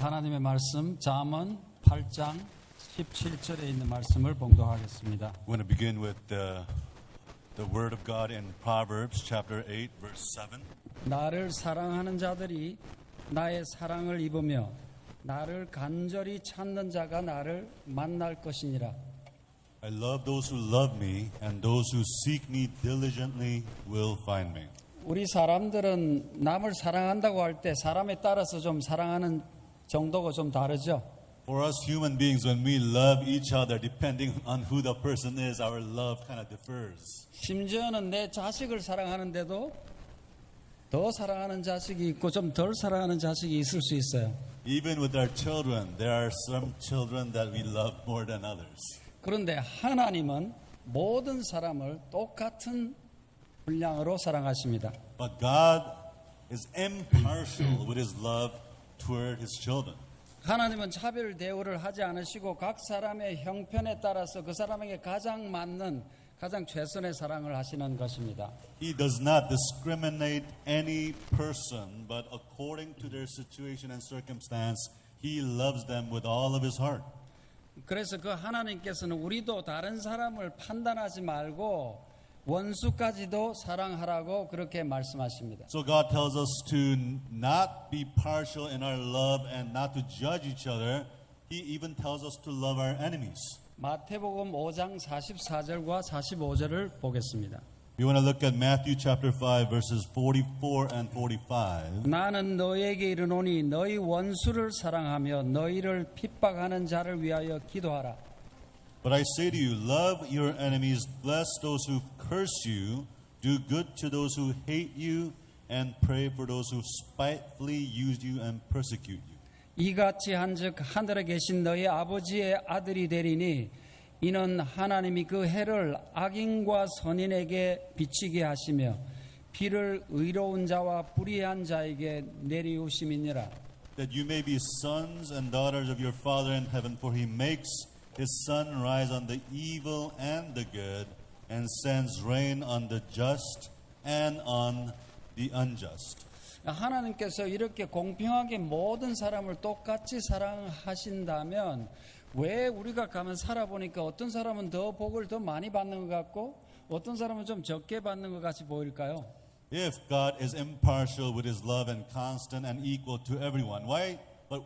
하나님의 말씀 잠언 8장 17절에 있는 말씀을 봉독하겠습니다. We're going to begin with the Word of God in Proverbs chapter 8, verse 7. 나를 사랑하는 자들이 나의 사랑을 입으며 나를 간절히 찾는 자가 나를 만날 것이니라. I love those who love me, and those who seek me diligently will find me. 우리 사람들은 남을 사랑한다고 할 때 사람에 따라서 좀 사랑하는 정도가 좀 다르죠. For us human beings, when we love each other, depending on who the person is, our love kind of differs. 심지어는 내 자식을 사랑하는데도 더 사랑하는 자식이 있고 좀 덜 사랑하는 자식이 있을 수 있어요. Even with our children, there are some children that we love more than others. 그런데 하나님은 모든 사람을 똑같은 분량으로 사랑하십니다. But God is impartial with His love toward His children. 하나님은 차별 대우를 하지 않으시고 각 사람의 형편에 따라서 그 사람에게 가장 맞는 가장 최선의 사랑을 하시는 것입니다. He does not discriminate any person, but according to their situation and circumstance, He loves them with all of His heart. 그래서 그 하나님께서는 우리도 다른 사람을 판단하지 말고 원수까지도 사랑하라고 그렇게 말씀하십니다. So God tells us to not be partial in our love and not to judge each other. He even tells us to love our enemies. 마태복음 5장 44절과 45절을 보겠습니다. We want to look at Matthew chapter 5 verses 44 and 45. 나는 너에게 이르노니 너희 원수를 사랑하며 너희를 핍박하는 자를 위하여 기도하라. But I say to you, love your enemies, bless those who curse you, do good to those who hate you, and pray for those who spitefully use you and persecute you. 이같이 한즉 하늘에 계신 너희 아버지의 아들이 되리니 이는 하나님이 그 해를 악인과 선인에게 비치게 하시며 비를 의로운 자와 불의한 자에게 내리우심이니라. That you may be sons and daughters of your Father in heaven, for He makes His sun rise on the evil and the good, and sends rain on the just and on the unjust. 하나님께서 이렇게 공평하게 모든 사람을 똑같이 사랑하신다면 왜 우리가 가면 살아보니까 어떤 사람은 더 복을 더 많이 받는 것 같고 어떤 사람은 좀 적게 받는 것 같이 보일까요? If God is impartial with His love and constant and equal to everyone, why? But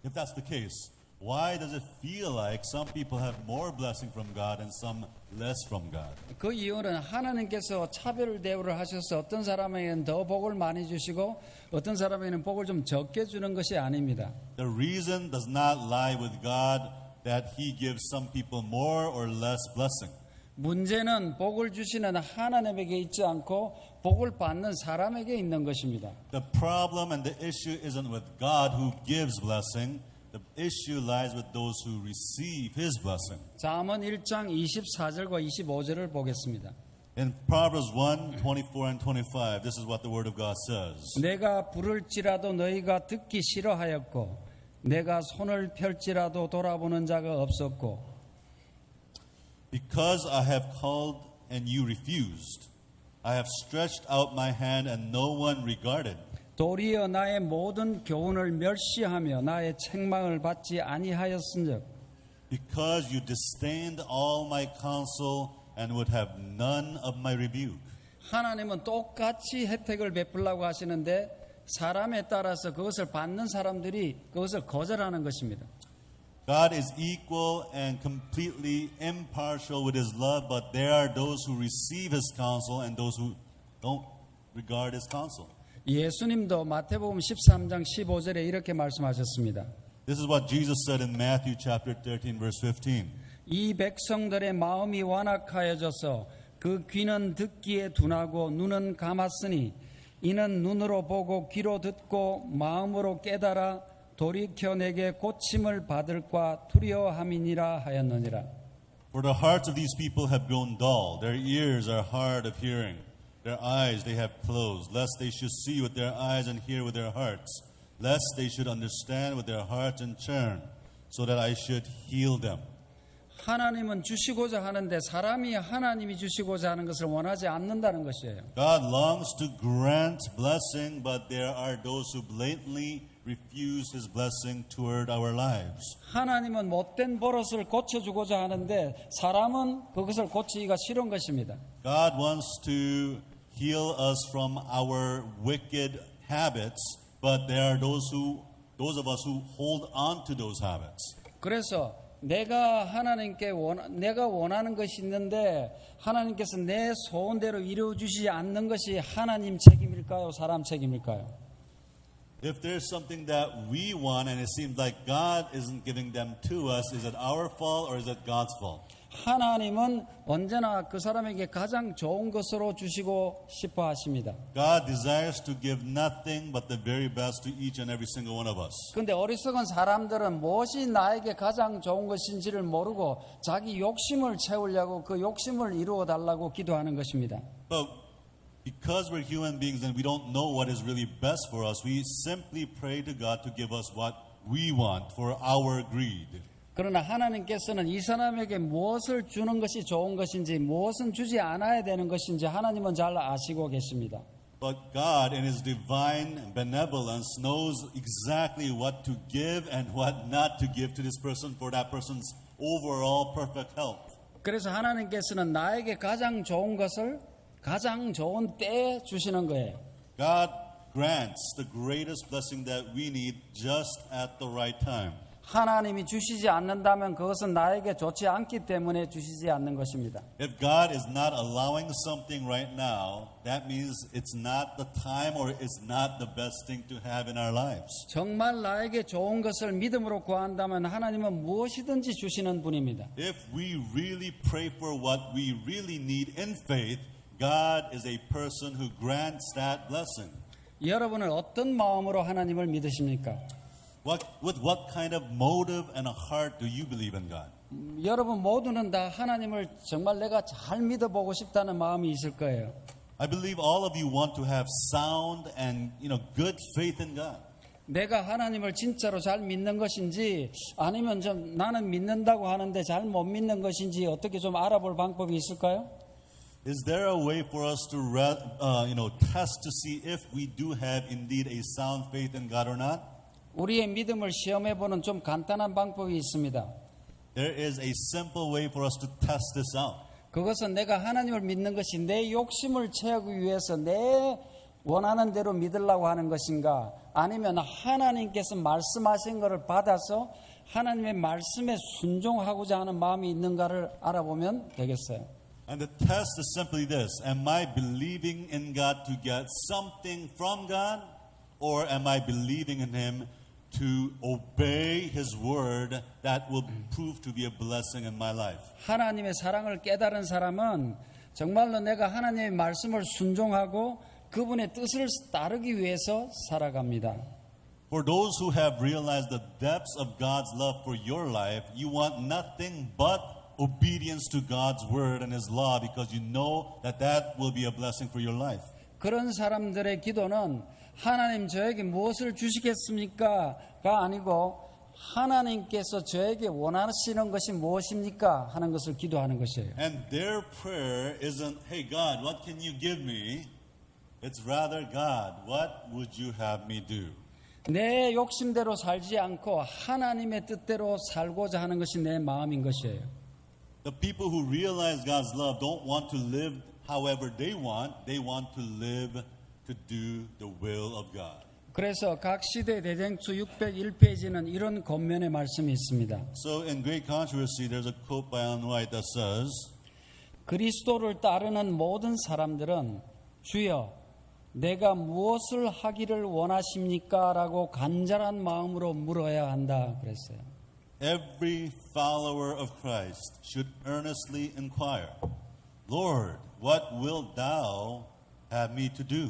if that's the case, why does it feel like some people have more blessing from God and some less from God? 그 이유는 하나님께서 차별 대우를 하셔서 어떤 사람에게는 더 복을 많이 주시고 어떤 사람에게는 복을 좀 적게 주는 것이 아닙니다. The reason does not lie with God that He gives some people more or less blessing. 문제는 복을 주시는 하나님에게 있지 않고 복을 받는 사람에게 있는 것입니다. The problem and the issue isn't with God who gives blessing. The issue lies with those who receive His blessing. 잠언 1장 24절과 25절을 보겠습니다. In Proverbs 1, 24 and 25, this is what the Word of God says. 내가 부를지라도 너희가 듣기 싫어하였고 내가 손을 펼지라도 돌아보는 자가 없었고 Because I have called and you refused, I have stretched out my hand and no one regarded. 도리어 나의 모든 교훈을 멸시하며 나의 책망을 받지 아니하였은즉 Because you disdained all my counsel and would have none of my rebuke. 하나님은 똑같이 혜택을 베풀라고 하시는데 사람에 따라서 그것을 받는 사람들이 그것을 거절하는 것입니다. God is equal and completely impartial with His love, but there are those who receive His counsel and those who don't regard His counsel. 예수님도 마태복음 13장 15절에 이렇게 말씀하셨습니다. This is what Jesus said in Matthew chapter 13 verse 15. 이 백성들의 마음이 완악하여져서 그 귀는 듣기에 둔하고 눈은 감았으니 이는 눈으로 보고 귀로 듣고 마음으로 깨달아 돌이켜 내게 고침을 받을까 두려워함이니라 하였느니라. For the hearts of these people have grown dull, their ears are hard of hearing, their eyes they have closed, lest they should see with their eyes and hear with their hearts, lest they should understand with their hearts and turn, so that I should heal them. 하나님은 주시고자 하는데 사람이 하나님이 주시고자 하는 것을 원하지 않는다는 것이에요. God longs to grant blessing, but there are those who blatantly refuse His blessing toward our lives. 하나님은 못된 버릇을 고쳐주고자 하는데 사람은 그것을 고치기가 싫은 것입니다. God wants to heal us from our wicked habits, but there are those of us who hold on to those habits. 그래서 내가 내가 원하는 것이 있는데 하나님께서 내 소원대로 이루어 주시지 않는 것이 하나님 책임일까요? 사람 책임일까요? If there's something that we want and it seems like God isn't giving them to us, is it our fault or is it God's fault? 하나님은 언제나 그 사람에게 가장 좋은 것으로 주시고 싶어 하십니다. God desires to give nothing but the very best to each and every single one of us. 근데 어리석은 사람들은 무엇이 나에게 가장 좋은 것인지를 모르고 자기 욕심을 채우려고 그 욕심을 이루어 달라고 기도하는 것입니다. But because we're human beings and we don't know what is really best for us, we simply pray to God to give us what we want for our greed. 그러나 하나님께서는 이 사람에게 무엇을 주는 것이 좋은 것인지 무엇은 주지 않아야 되는 것인지 하나님은 잘 아시고 계십니다. But God in His divine benevolence knows exactly what to give and what not to give to this person for that person's overall perfect health. 그래서 하나님께서는 나에게 가장 좋은 것을 가장 좋은 때에 주시는 거예요. God grants the greatest blessing that we need just at the right time. 하나님이 주시지 않는다면 그것은 나에게 좋지 않기 때문에 주시지 않는 것입니다. If God is not allowing something right now, that means it's not the time or it's not the best thing to have in our lives. 정말 나에게 좋은 것을 믿음으로 구한다면 하나님은 무엇이든지 주시는 분입니다. If we really pray for what we really need in faith, God is a person who grants that blessing. 여러분은 어떤 마음으로 하나님을 믿으십니까? With what kind of motive and a heart do you believe in God? 여러분 모두는 다 하나님을 정말 내가 잘 믿어보고 싶다는 마음이 있을 거예요. I believe all of you want to have sound and good faith in God. 내가 하나님을 진짜로 잘 믿는 것인지 아니면 좀 나는 믿는다고 하는데 잘 못 믿는 것인지 어떻게 좀 알아볼 방법이 있을까요? Is there a way for us to test to see if we do have indeed a sound faith in God or not? 우리의 믿음을 시험해보는 좀 간단한 방법이 있습니다. There is a simple way for us to test this out. 그것은 내가 하나님을 믿는 것이 내 욕심을 채우기 위해서 내 원하는 대로 믿으려고 하는 것인가 아니면 하나님께서 말씀하신 것을 받아서 하나님의 말씀에 순종하고자 하는 마음이 있는가를 알아보면 되겠어요. And the test is simply this: am I believing in God to get something from God, or am I believing in Him to obey His word that will prove to be a blessing in my life? 하나님의 사랑을 깨달은 사람은 정말로 내가 하나님의 말씀을 순종하고 그분의 뜻을 따르기 위해서 살아갑니다. For those who have realized the depths of God's love for your life, you want nothing but obedience to God's word and His law because you know that will be a blessing for your life. 그런 사람들의 기도는 하나님 저에게 무엇을 주시겠습니까?가 아니고 하나님께서 저에게 원하시는 것이 무엇입니까? 하는 것을 기도하는 것이에요. And their prayer isn't, hey God, what can you give me? It's rather, God, what would you have me do? 내 욕심대로 살지 않고 하나님의 뜻대로 살고자 하는 것이 내 마음인 것이에요. The people who realize God's love don't want to live however they want to live to do the will of God. 그래서 각 시대 대쟁투 601페이지는 이런 겉면의 말씀이 있습니다. So in Great Controversy, there's a quote by Ellen White that says, 그리스도를 따르는 모든 사람들은 주여 내가 무엇을 하기를 원하십니까? 라고 간절한 마음으로 물어야 한다 그랬어요. Every follower of Christ should earnestly inquire, Lord, what wilt thou have me to do?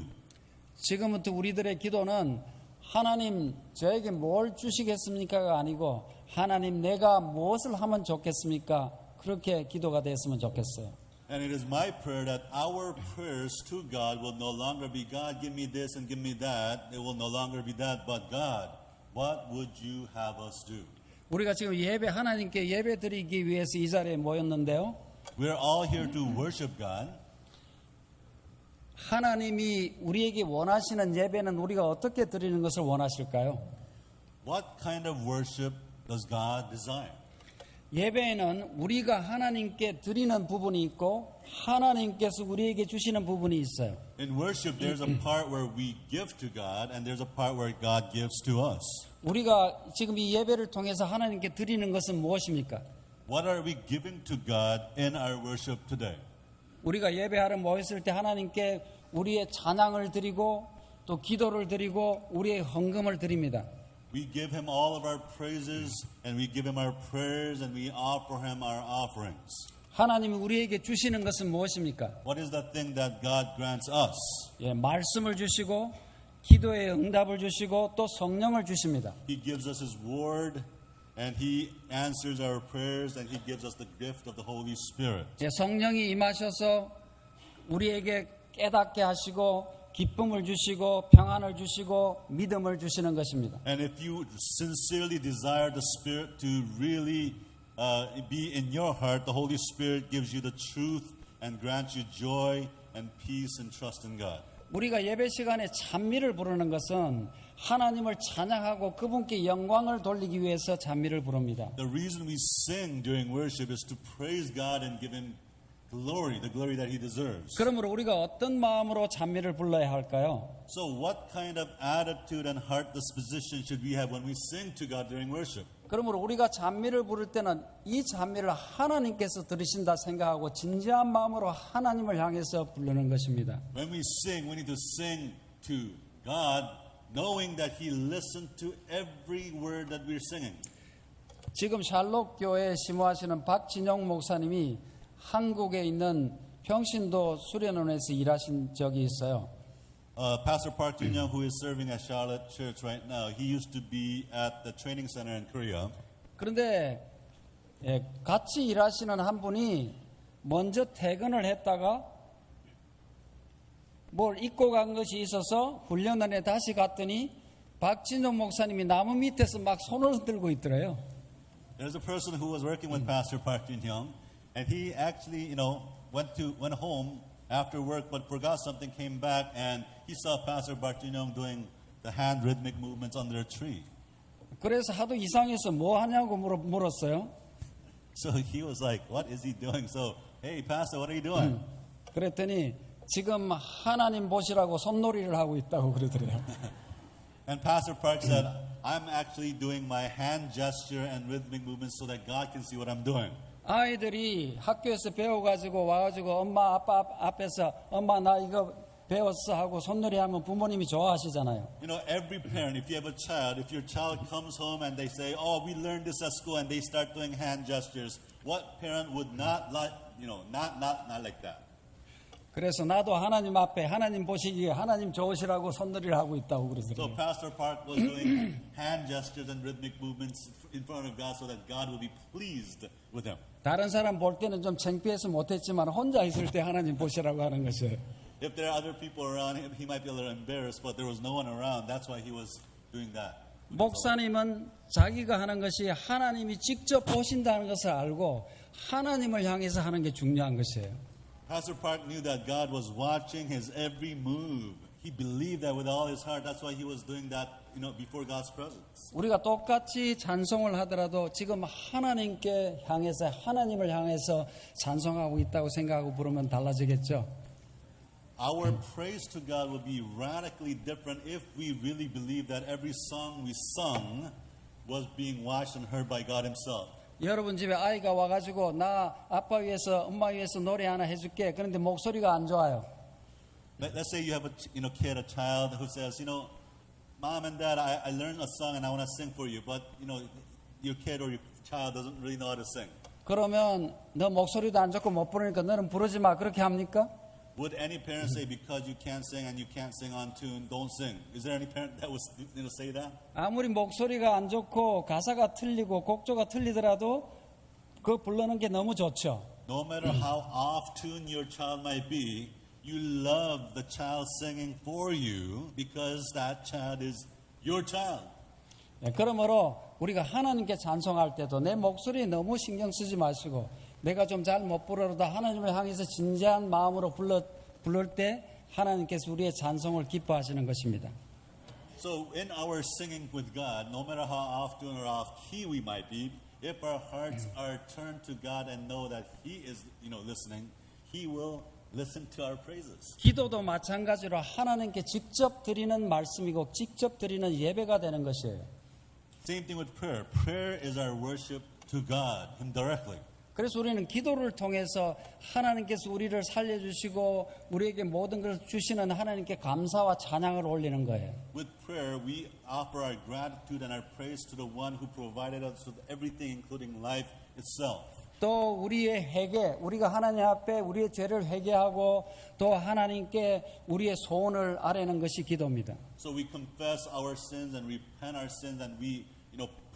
지금부터 우리들의 기도는 하나님 저에게 뭘 주시겠습니까가 아니고 하나님 내가 무엇을 하면 좋겠습니까? 그렇게 기도가 됐으면 좋겠어요. And it is my prayer that our prayers to God will no longer be, God, give me this and give me that. It will no longer be that, but God, what would you have us do? 우리가 지금 하나님께 예배 드리기 위해서 이 자리에 모였는데요. We're all here to worship God. 하나님이 우리에게 원하시는 예배는 우리가 어떻게 드리는 것을 원하실까요? What kind of worship does God desire? 예배에는 우리가 하나님께 드리는 부분이 있고 하나님께서 우리에게 주시는 부분이 있어요. In worship, there's a part where we give to God, and there's a part where God gives to us. 우리가 지금 이 예배를 통해서 하나님께 드리는 것은 무엇입니까? What are we giving to God in our worship today? 우리가 예배하러 모였을 때 하나님께 우리의 찬양을 드리고 또 기도를 드리고 우리의 헌금을 드립니다. We give Him all of our praises, and we give Him our prayers, and we offer Him our offerings. 하나님이 우리에게 주시는 것은 무엇입니까? What is that thing that God grants us? 예, 말씀을 주시고 기도의 응답을 주시고 또 성령을 주십니다. He gives us His word, and He answers our prayers, and He gives us the gift of the Holy Spirit. 예, 성령이 임하셔서 우리에게 깨닫게 하시고 기쁨을 주시고 평안을 주시고 믿음을 주시는 것입니다. And if you sincerely desire the Spirit to really be in your heart, the Holy Spirit gives you the truth and grants you joy and peace and trust in God. 우리가 예배 시간에 찬미를 부르는 것은 하나님을 찬양하고 그분께 영광을 돌리기 위해서 찬미를 부릅니다. The reason we sing during worship is to praise God and give Him glory, the glory that He deserves. 그러므로 우리가 어떤 마음으로 찬미를 불러야 할까요? So what kind of attitude and heart disposition should we have when we sing to God during worship? 그러므로 우리가 찬미를 부를 때는 이 찬미를 하나님께서 들으신다 생각하고 진지한 마음으로 하나님을 향해서 부르는 것입니다. When we sing, we need to sing to God, knowing that He listened to every word that we're singing. 지금 샬롯 교회에 심호하시는 박진영 목사님이 한국에 있는 평신도 수련원에서 일하신 적이 있어요. Pastor Park Jin-young, who is serving at Charlotte Church right now, he used to be at the training center in Korea. 그런데 같이 일하시는 한 분이 먼저 퇴근을 했다가 뭘 잊고 간 것이 있어서 훈련원에 다시 갔더니 박진영 목사님이 나무 밑에서 막 손을 들고 있더래요. There's a person who was working with Pastor Park Jin-young, and he actually, went home after work, but forgot something, came back, and he saw Pastor Park Jin-young doing the hand rhythmic movements under a tree. 그래서 하도 이상해서 뭐 하냐고 물었어요. So he was like, what is he doing? So, hey, Pastor, what are you doing? 그랬더니 지금 하나님 보시라고 손놀이를 하고 있다고 그러더래요. And Pastor Park said, I'm actually doing my hand gesture and rhythmic movements so that God can see what I'm doing. 아이들이 학교에서 배워가지고 와가지고 엄마 아빠 앞에서 엄마 나 이거 배웠어 하고 손놀이하면 부모님이 좋아하시잖아요. Every parent, if you have a child, if your child comes home and they say, oh, we learned this at school, and they start doing hand gestures, what parent would not like, not like that? 그래서 나도 하나님 앞에 하나님 보시기에 하나님 좋으시라고 손놀이를 하고 있다고 So 그러더라고요. Pastor Park was doing hand gestures and rhythmic movements in front of God so that God would be pleased with him. 다른 사람 볼 때는 좀 창피해서 못했지만 혼자 있을 때 하나님 보시라고 하는 것이에요. If there are other people around him, he might be a little embarrassed, but there was no one around. That's why he was doing that. 목사님은 자기가 하는 것이 하나님이 직접 보신다는 것을 알고 하나님을 향해서 하는 게 중요한 것이에요. Pastor Park knew that God was watching his every move. He believed that with all his heart. That's why he was doing that, before God's presence. 우리가 똑같이 찬송을 하더라도 지금 하나님께 향해서 하나님을 향해서 찬송하고 있다고 생각하고 부르면 달라지겠죠. Our praise to God will be radically different if we really believe that every song we sung was being watched and heard by God Himself. 여러분 집에 아이가 와가지고 나 아빠 위해서 엄마 위해서 노래 하나 해줄게. 그런데 목소리가 안 좋아요. Let's say you have a child who says, Mom and Dad, I learned a song and I want to sing for you, but your kid or your child doesn't really know how to sing. 그러면 너 목소리도 안 좋고 못 부르니까 너는 부르지 마. 그렇게 합니까? Would any parent say because you can't sing and you can't sing on tune, don't sing? Is there any parent that would say that? 아무리 목소리가 안 좋고 가사가 틀리고 곡조가 틀리더라도 그거 부르는 게 너무 좋죠. No matter how off tune your child might be, you love the child singing for you because that child is your child. 그러므로 우리가 하나님께 찬송할 때도 내 목소리에 너무 신경 쓰지 마시고 내가 좀 잘 못 부르러도 하나님을 향해서 진지한 마음으로 부를 때 하나님께서 우리의 찬송을 기뻐하시는 것입니다. So in our singing with God, no matter how often or off key we might be, if our hearts are turned to God and know that He is, listening, He will listen to our praises. 기도도 마찬가지로 하나님께 직접 드리는 말씀이고 직접 드리는 예배가 되는 것이에요. Same thing with prayer. Prayer is our worship to God, Him directly. 그래서 우리는 기도를 통해서 하나님께서 우리를 살려주시고 우리에게 모든 것을 주시는 하나님께 감사와 찬양을 올리는 거예요. With prayer, we offer our gratitude and our praise to the one who provided us with everything, including life itself. 또 우리의 회개, 우리가 하나님 앞에 우리의 죄를 회개하고 또 하나님께 우리의 소원을 아뢰는 것이 기도입니다. So we confess our sins and repent our sins and we,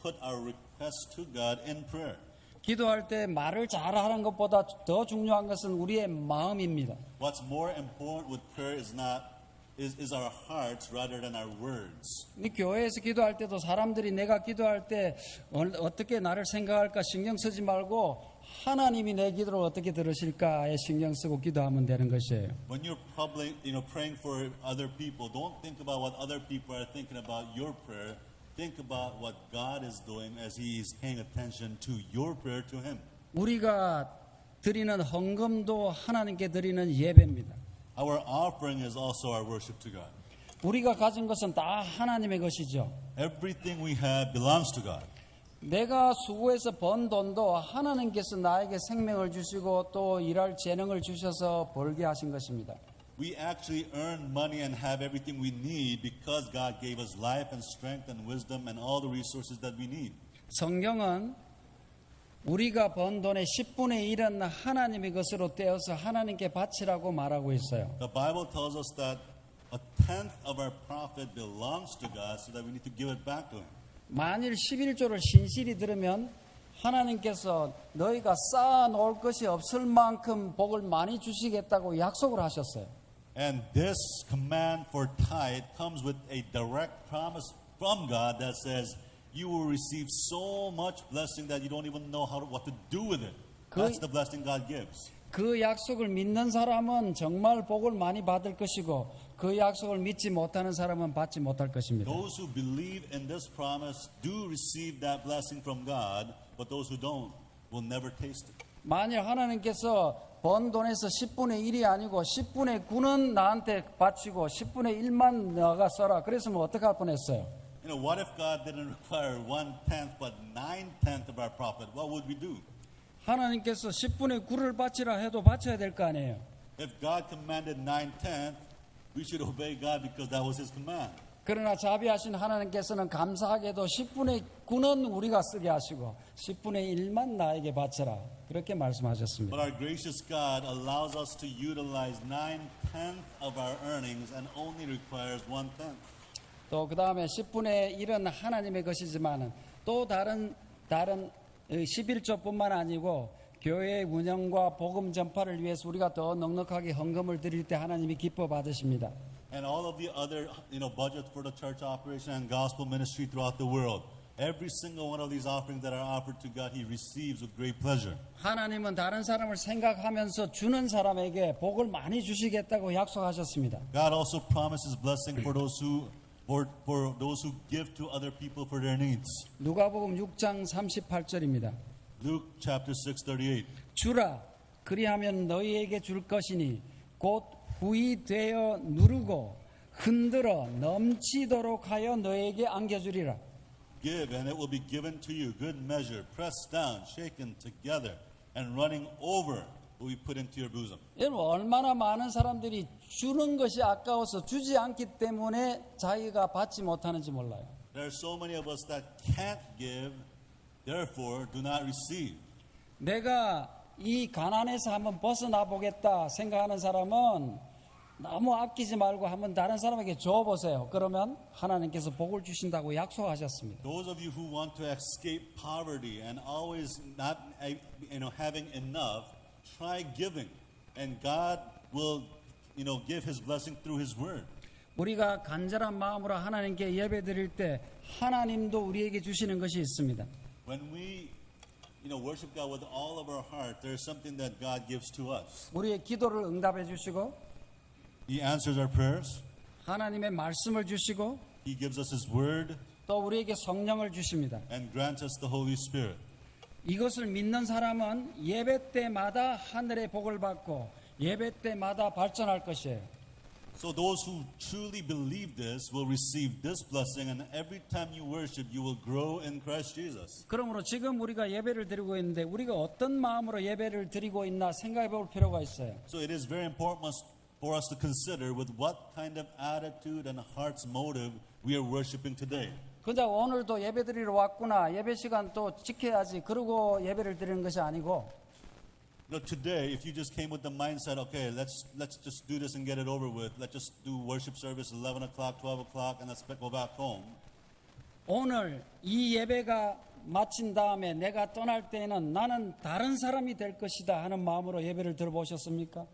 put our requests to God in prayer. 기도할 때 말을 잘하는 것보다 더 중요한 것은 우리의 마음입니다. What's more important with prayer is our hearts rather than our words. 이 교회에서 기도할 때도 사람들이 내가 기도할 때 어떻게 나를 생각할까 신경 쓰지 말고 하나님이 내 기도를 어떻게 들으실까에 신경 쓰고 기도하면 되는 것이에요. When you're praying for other people, don't think about what other people are thinking about your prayer. Think about what God is doing as He is paying attention to your prayer to Him. 우리가 드리는 헌금도 하나님께 드리는 예배입니다. Our offering is also our worship to God. 우리가 가진 것은 다 하나님의 것이죠. Everything we have belongs to God. 내가 수고해서 번 돈도 하나님께서 나에게 생명을 주시고 또 일할 재능을 주셔서 벌게 하신 것입니다. We actually earn money and have everything we need because God gave us life and strength and wisdom and all the resources that we need. 성경은 우리가 번 돈의 10분의 1은 하나님의 것으로 떼어서 하나님께 바치라고 말하고 있어요. The Bible tells us that a tenth of our profit belongs to God so that we need to give it back to Him. 만일 11조를 신실히 들으면 하나님께서 너희가 쌓아놓을 것이 없을 만큼 복을 많이 주시겠다고 약속을 하셨어요. And this command for tithe comes with a direct promise from God that says you will receive so much blessing that you don't even know what to do with it. That's the blessing God gives. 그 약속을 믿는 사람은 정말 복을 많이 받을 것이고 그 약속을 믿지 못하는 사람은 받지 못할 것입니다. Those who believe in this promise do receive that blessing from God, but those who don't will never taste it. 만일 하나님께서 번 돈에서 10분의 1이 아니고 10분의 9는 나한테 바치고 10분의 1만 너가 써라. 그랬으면 어떡할 뻔했어요? What if God didn't require 1/10 but 9/10 of our profit? What would we do? 하나님께서 10분의 9를 바치라 해도 바쳐야 될 거 아니에요. If God commanded 9/10, we should obey God because that was His command. 그러나 자비하신 하나님께서는 감사하게도 10분의 9는 우리가 쓰게 하시고 10분의 1만 나에게 바쳐라. 그렇게 말씀하셨습니다. But our gracious God allows us to utilize 9/10 of our earnings and only requires 1/10. 또 그 다음에 10분의 1은 하나님의 것이지만 또 다른 11조뿐만 아니고 교회의 운영과 복음 전파를 위해서 우리가 더 넉넉하게 헌금을 드릴 때 하나님이 기뻐 받으십니다. And all of the other, budgets for the church operation and gospel ministry throughout the world. Every single one of these offerings that are offered to God, He receives with great pleasure. 하나님은 다른 사람을 생각하면서 주는 사람에게 복을 많이 주시겠다고 약속하셨습니다. God also promises blessing for those who give to other people for their needs. 누가복음 6장 38절입니다. Luke chapter 6:38. 주라 그리하면 너희에게 줄 것이니 곧 후이되어 누르고 흔들어 넘치도록 하여 너희에게 안겨주리라. Give and it will be given to you, good measure, pressed down, shaken together, and running over will be put into your bosom. 여러분 얼마나 많은 사람들이 주는 것이 아까워서 주지 않기 때문에 자기가 받지 못하는지 몰라요. There are so many of us that can't give, therefore do not receive. 내가 이 가난에서 한번 벗어나 보겠다 생각하는 사람은 너무 아끼지 말고 한번 다른 사람에게 줘보세요. 그러면 하나님께서 복을 주신다고 약속하셨습니다. Those of you who want to escape poverty and always not having enough, try giving, and God will give His blessing through His word. 우리가 간절한 마음으로 하나님께 예배드릴 때 하나님도 우리에게 주시는 것이 있습니다. When we worship God with all of our heart, there is something that God gives to us. 우리의 기도를 응답해 주시고 He answers our prayers. 하나님의 말씀을 주시고 He gives us His Word 또 우리에게 성령을 주십니다. and grants us the Holy Spirit. 이것을 믿는 사람은 예배 때마다 하늘의 복을 받고 예배 때마다 발전할 것이에요. So those who truly believe this will receive this blessing, and every time you worship, you will grow in Christ Jesus. 그러므로 지금 우리가 예배를 드리고 있는데 우리가 어떤 마음으로 예배를 드리고 있나 생각해 볼 필요가 있어요. So it is very important for us to consider with what kind of attitude and heart's motive we are worshiping today. 그냥 오늘도 예배 드리러 왔구나, 예배 시간 또 지켜야지 그러고 예배를 드리는 것이 아니고 Today, if you just came with the mindset, okay, let's just do this and get it over with. Let's just do worship service 11 o'clock, 12 o'clock, and let's go back home. 오늘 이 예배가 마친 다음에 내가 떠날 때에는 나는 다른 사람이 될 것이다 하는 마음으로 예배를 들어보셨습니까?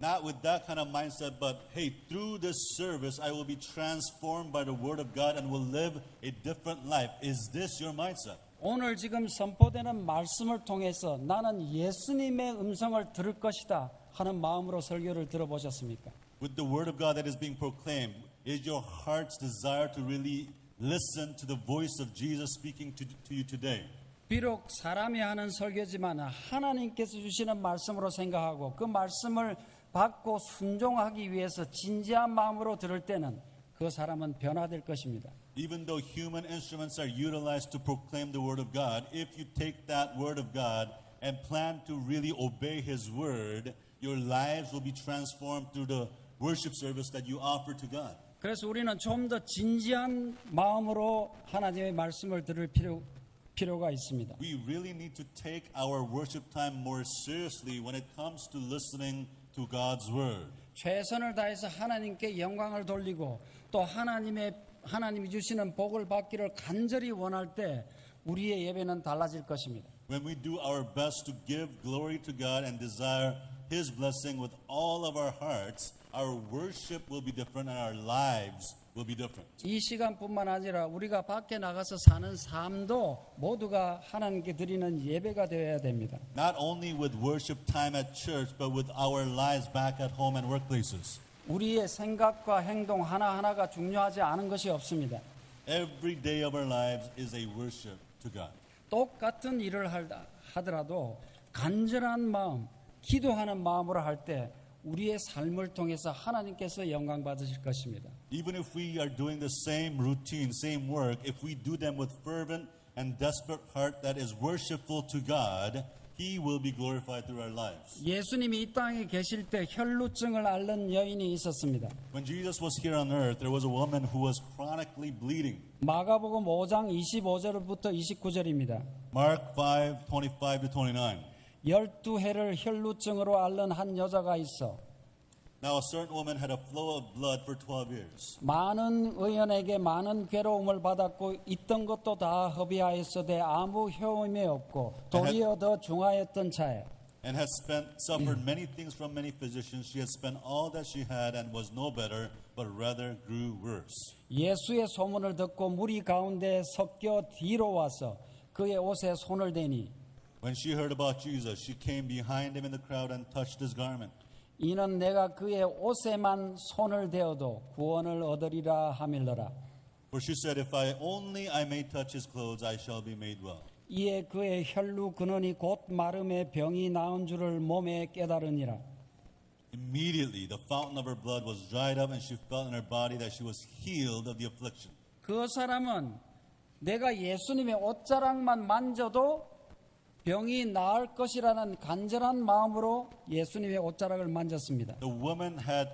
Not with that kind of mindset, but hey, through this service, I will be transformed by the Word of God and will live a different life. Is this your mindset? 오늘 지금 선포되는 말씀을 통해서 나는 예수님의 음성을 들을 것이다 하는 마음으로 설교를 들어보셨습니까? With the Word of God that is being proclaimed, is your heart's desire to really listen to the voice of Jesus speaking to you today? 비록 사람이 하는 설교지만 하나님께서 주시는 말씀으로 생각하고 그 말씀을 받고 순종하기 위해서 진지한 마음으로 들을 때는 그 사람은 변화될 것입니다. Even though human instruments are utilized to proclaim the Word of God, if you take that Word of God and plan to really obey His Word, your lives will be transformed through the worship service that you offer to God. 그래서 우리는 좀 더 진지한 마음으로 하나님의 말씀을 들을 필요가 있습니다. We really need to take our worship time more seriously when it comes to listening to God's Word. 최선을 다해서 하나님께 영광을 돌리고 또 하나님이 주시는 복을 받기를 간절히 원할 때 우리의 예배는 달라질 것입니다. When we do our best to give glory to God and desire His blessing with all of our hearts, our worship will be different and our lives will be different. 이 시간뿐만 아니라 우리가 밖에 나가서 사는 삶도 모두가 하나님께 드리는 예배가 되어야 됩니다. Not only with worship time at church, but with our lives back at home and workplaces. 우리의 생각과 행동 하나하나가 중요하지 않은 것이 없습니다. Every day of our lives is a worship to God. 똑같은 일을 하더라도 간절한 마음, 기도하는 마음으로 할 때 우리의 삶을 통해서 하나님께서 영광 받으실 것입니다. Even if we are doing the same routine, same work, if we do them with fervent and desperate heart that is worshipful to God, He will be glorified through our lives. 예수님이 이 땅에 계실 때 혈루증을 앓는 여인이 있었습니다. When Jesus was here on earth, there was a woman who was chronically bleeding. 마가복음 5장 25절부터 29절입니다. Mark 5:25-29. 12해를 혈루증으로 앓는 한 여자가 있어 Now a certain woman had a flow of blood for 12 years. 많은 의원에게 많은 괴로움을 받았고 있던 것도 다 허비하였으되 아무 효험이 없고 도리어 더 중하였던 차에 And had suffered many things from many physicians. She had spent all that she had and was no better, but rather grew worse. 예수의 소문을 듣고 무리 가운데 섞여 뒤로 와서 그의 옷에 손을 대니 When she heard about Jesus, she came behind him in the crowd and touched his garment. 이는 내가 그의 옷에만 손을 대어도 구원을 얻으리라 하밀러라. For she said, If only I may touch his clothes, I shall be made well. 이에 그의 혈루 근원이 곧 마름에 병이 나은 줄을 몸에 깨달으니라. Immediately the fountain of her blood was dried up, and she felt in her body that she was healed of the affliction. 그 사람은 내가 예수님의 옷자락만 만져도 병이 나을 것이라는 간절한 마음으로 예수님의 옷자락을 만졌습니다. The woman had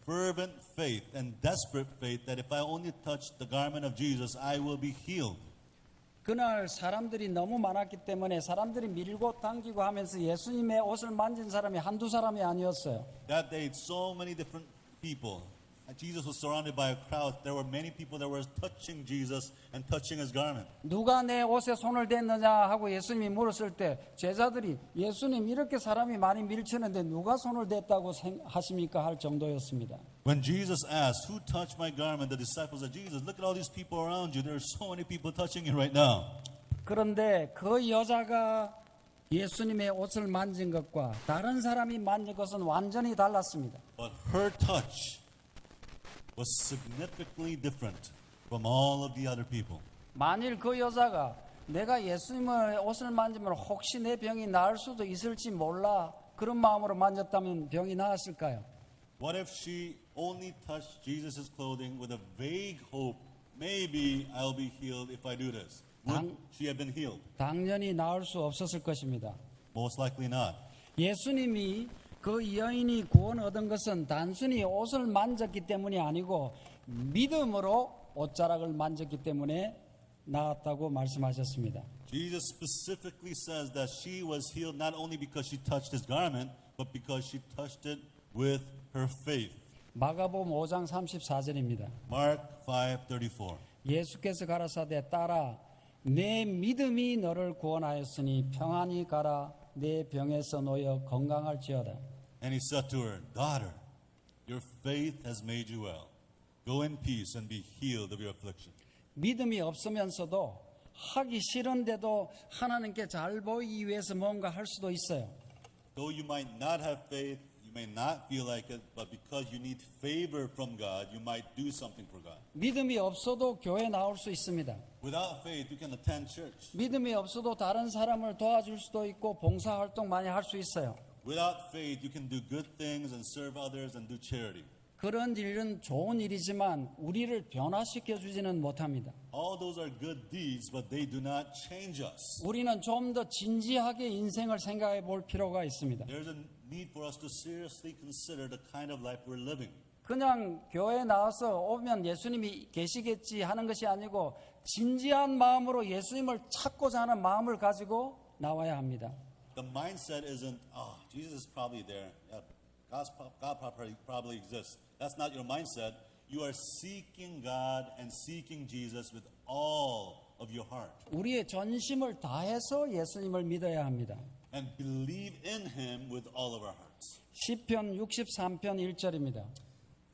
fervent faith and desperate faith that if I only touch the garment of Jesus, I will be healed. 그날 사람들이 너무 많았기 때문에 사람들이 밀고 당기고 하면서 예수님의 옷을 만진 사람이 한두 사람이 아니었어요. That day, so many different people. Jesus was surrounded by a crowd. There were many people that were touching Jesus and touching his garment. 누가 내 옷에 손을 댔느냐 하고 예수님이 물었을 때 제자들이 예수님 이렇게 사람이 많이 밀치는데 누가 손을 댔다고 하십니까 할 정도였습니다. When Jesus asked, "Who touched my garment?" the disciples said, "Jesus, look at all these people around you. There are so many people touching you right now." 그런데 그 여자가 예수님의 옷을 만진 것과 다른 사람이 만진 것은 완전히 달랐습니다. But her touch was significantly different. from all of the other people. 만일 그 여자가 내가 예수님의 옷을 만지면 혹시 내 병이 나을 수도 있을지 몰라 그런 마음으로 만졌다면 병이 나았을까요? What if she only touched Jesus' clothing with a vague hope, maybe I'll be healed if I do this? Would she have been healed? 당연히 나을 수 없었을 것입니다. Most likely not. 예수님이 그 여인이 구원 얻은 것은 단순히 옷을 만졌기 때문이 아니고 믿음으로 옷자락을 만졌기 때문에 나았다고 말씀하셨습니다. Jesus specifically says that she was healed not only because she touched his garment, but because she touched it with her faith. 마가복음 5장 34절입니다. Mark 5:34. 예수께서 가라사대 딸아 내 믿음이 너를 구원하였으니 평안히 가라 내 병에서 놓여 건강할지어다. And he said to her, Daughter, your faith has made you well. Go in peace and be healed of your affliction. 믿음이 없으면서도 하기 싫은데도 하나님께 잘 보이기 위해서 뭔가 할 수도 있어요. Though you might not have faith, you may not feel like it, but because you need favor from God, you might do something for God. 믿음이 없어도 교회 나올 수 있습니다. Without faith, you can attend church. 믿음이 없어도 다른 사람을 도와줄 수도 있고 봉사활동 많이 할 수 있어요. Without faith, you can do good things and serve others and do charity. 그런 일은 좋은 일이지만 우리를 변화시켜 주지는 못합니다. All those are good deeds, but they do not change us. 우리는 좀 더 진지하게 인생을 생각해 볼 필요가 있습니다. There's a need for us to seriously consider the kind of life we're living. 그냥 교회에 나와서 오면 예수님이 계시겠지 하는 것이 아니고 진지한 마음으로 예수님을 찾고자 하는 마음을 가지고 나와야 합니다. The mindset isn't, oh, Jesus is probably there. Yeah, God probably exists. That's not your mindset. You are seeking God and seeking Jesus with all of your heart. 우리의 전심을 다해서 예수님을 믿어야 합니다. And believe in Him with all of our hearts. 시편 63편 1절입니다.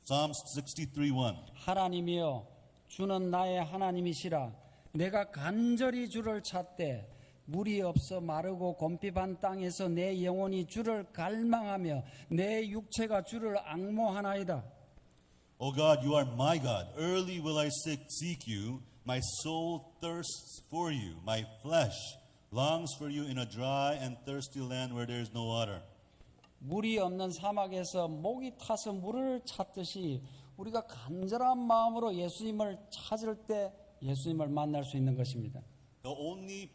Psalms 63:1. 하나님이여 주는 나의 하나님이시라 내가 간절히 주를 찾되 물이 없어 마르고 곰핍한 땅에서 내 영혼이 주를 갈망하며 내 육체가 주를 앙모하나이다. O God, you are my God. Early will I seek you. My soul thirsts for you. My flesh longs for you in a dry and thirsty land where there is no water. 물이 없는 사막에서 목이 타서 물을 찾듯이 우리가 간절한 마음으로 예수님을 찾을 때 예수님을 만날 수 있는 것입니다. The only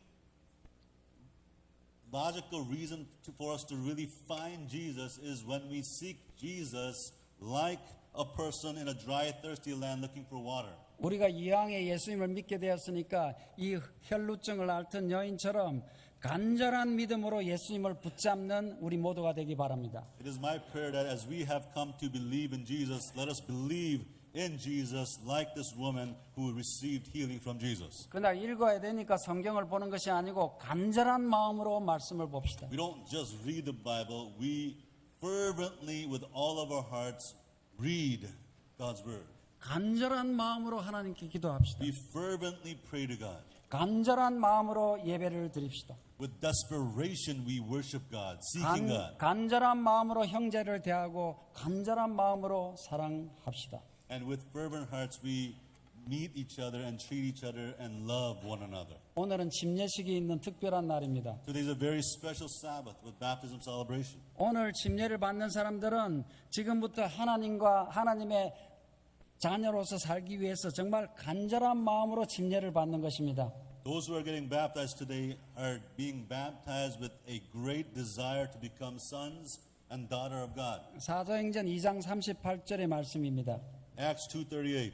logical reason for us to really find Jesus is when we seek Jesus like a person in a dry, thirsty land looking for water. 우리가 이왕에 예수님을 믿게 되었으니까 이 혈루증을 앓던 여인처럼 간절한 믿음으로 예수님을 붙잡는 우리 모두가 되기 바랍니다. It is my prayer that as we have come to believe in Jesus, let us believe in Jesus like this woman who received healing from Jesus. 그러나 읽어야 되니까 성경을 보는 것이 아니고 간절한 마음으로 말씀을 봅시다. We don't just read the Bible, we fervently with all of our hearts read God's word. 간절한 마음으로 하나님께 기도합시다. We fervently pray to God. 간절한 마음으로 예배를 드립시다. With desperation we worship God, seeking God. 간절한 마음으로 형제를 대하고 간절한 마음으로 사랑합시다. And with fervent hearts we meet each other and treat each other and love one another. 오늘은 침례식이 있는 특별한 날입니다. Today is a very special Sabbath with baptism celebration. 오늘 침례를 받는 사람들은 지금부터 하나님과 하나님의 자녀로서 살기 위해서 정말 간절한 마음으로 침례를 받는 것입니다. Those who are getting baptized today are being baptized with a great desire to become sons and daughter of God. 사도행전 2장 38절의 말씀입니다. Acts 2:38.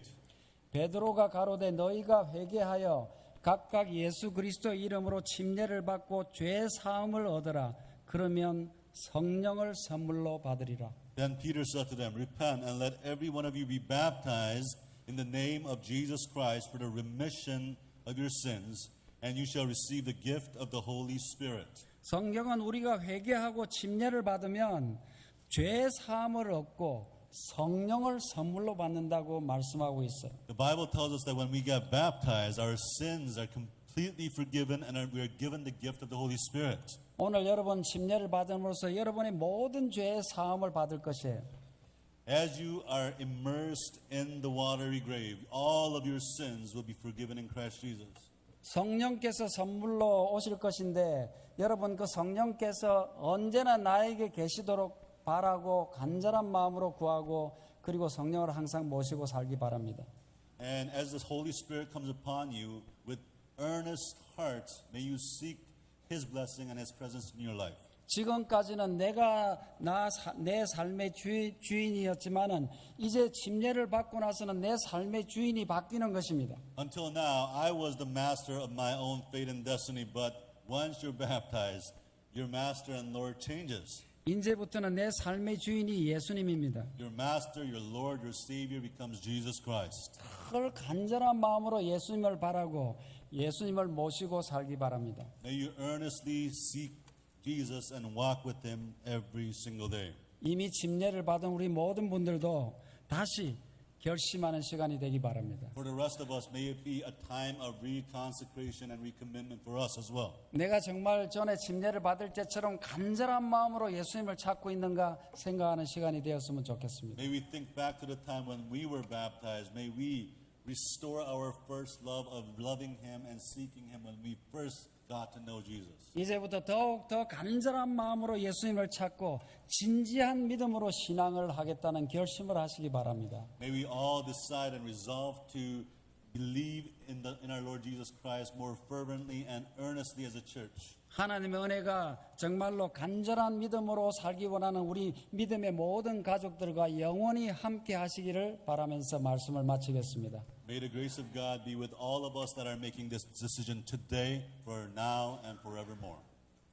베드로가 가로되 너희가 회개하여 각각 예수 그리스도의 이름으로 침례를 받고 죄 사함을 얻으라. 그러면 성령을 선물로 받으리라. Then Peter said to them, Repent and let every one of you be baptized in the name of Jesus Christ for the remission of your sins, and you shall receive the gift of the Holy Spirit. 성경은 우리가 회개하고 침례를 받으면 죄 사함을 얻고 성령을 선물로 받는다고 말씀하고 있어요. The Bible tells us that when we get baptized, our sins are completely forgiven and we are given the gift of the Holy Spirit. 오늘 여러분 침례를 받음으로써 여러분의 모든 죄의 사함을 받을 것이에요. As you are immersed in the watery grave, all of your sins will be forgiven in Christ Jesus. 성령께서 선물로 오실 것인데 여러분 그 성령께서 언제나 나에게 계시도록 바라고 간절한 마음으로 구하고 그리고 성령을 항상 모시고 살기 바랍니다. And as the Holy Spirit comes upon you with earnest hearts, may you seek His blessing and His presence in your life. 지금까지는 내가 내 삶의 주인이었지만은 이제 침례를 받고 나서는 내 삶의 주인이 바뀌는 것입니다. Until now, I was the master of my own fate and destiny, but once you're baptized, your master and Lord changes. 이제부터는 내 삶의 주인이 예수님입니다. Your master, your Lord, your Savior becomes Jesus Christ. 늘 간절한 마음으로 예수님을 바라고 예수님을 모시고 살기 바랍니다. May you earnestly seek Jesus and walk with Him every single day. 이미 침례를 받은 우리 모든 분들도 다시 결심하는 시간이 되기 바랍니다. For the rest of us, may it be a time of reconsecration and recommitment for us as well. 내가 정말 전에 침례를 받을 때처럼 간절한 마음으로 예수님을 찾고 있는가 생각하는 시간이 되었으면 좋겠습니다. May we think back to the time when we were baptized. May we restore our first love of loving Him and seeking Him when we first got to know Jesus. 이제부터 더욱 더 간절한 마음으로 예수님을 찾고 진지한 믿음으로 신앙을 하겠다는 결심을 하시기 바랍니다. May we all decide and resolve to believe in our Lord Jesus Christ more fervently and earnestly as a church. 하나님의 은혜가 정말로 간절한 믿음으로 살기 원하는 우리 믿음의 모든 가족들과 영원히 함께 하시기를 바라면서 말씀을 마치겠습니다. May the grace of God be with all of us that are making this decision today, for now, and forevermore.